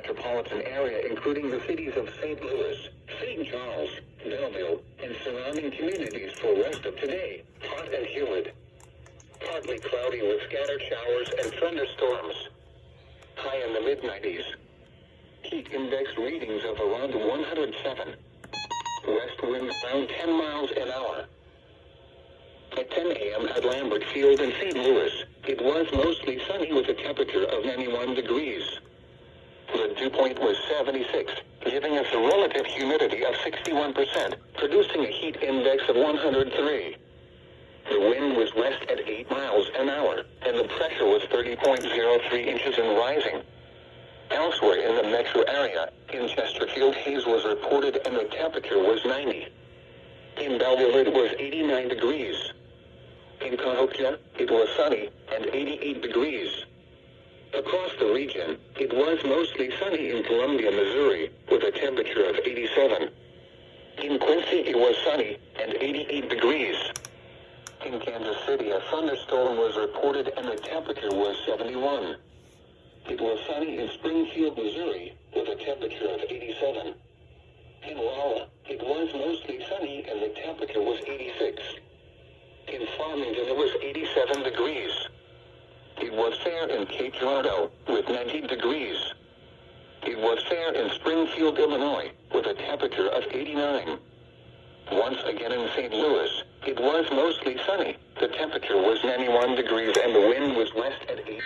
metropolitan area, including the cities of St. Louis, St. Charles, Belleville, and surrounding communities for rest of today. Hot and humid. Partly cloudy with scattered showers and thunderstorms. High in the mid-90s. Heat index readings of around 107. West wind around 10 miles an hour. At 10 a.m. at Lambert Field in St. Louis, it was mostly sunny with a temperature of 91 degrees. The dew point was 76, giving us a relative humidity of 61%, producing a heat index of 103. The wind was west at 8 miles an hour, and the pressure was 30.03 inches and rising. Elsewhere in the metro area, in Chesterfield, haze was reported and the temperature was 90. In Belleville, it was 89 degrees. In Cahokia, it was sunny and 88 degrees. Across the region, it was mostly sunny in Columbia, Missouri, with a temperature of 87. In Quincy, it was sunny and 88 degrees. In Kansas City, a thunderstorm was reported and the temperature was 71. It was sunny in Springfield, Missouri, with a temperature of 87. In Rolla, it was mostly sunny and the temperature was 86. In Farmington, it was 87 degrees. It was fair in Cape Girardeau, with 90 degrees. It was fair in Springfield, Illinois, with a temperature of 89. Once again in St. Louis, it was mostly sunny. The temperature was 91 degrees and the wind was west at 8.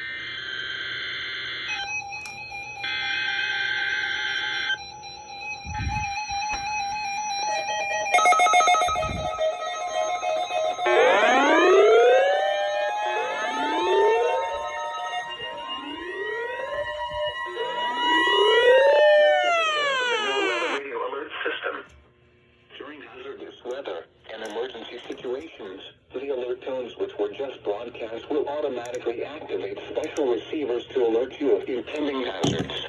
Weather and emergency situations, the alert tones which were just broadcast will automatically activate special receivers to alert you of impending hazards.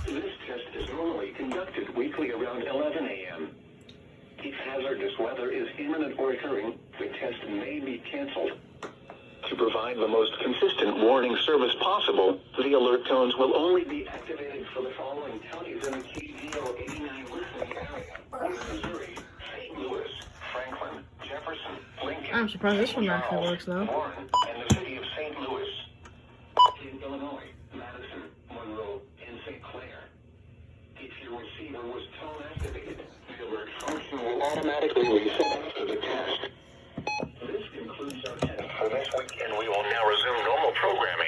This test is normally conducted weekly around 11 a.m. If hazardous weather is imminent or occurring, the test may be canceled. To provide the most consistent warning service possible, the alert tones will only be activated for the following counties in the KDO89 listening area: Missouri, St. Louis, Franklin, Jefferson, Lincoln, I'm surprised this one actually Charles, works though. Warren, and the city of St. Louis. In Illinois, Madison, Monroe, and St. Clair. If your receiver was tone activated, the alert function will automatically reset after the test. This concludes our test for this week, and we will now resume normal programming.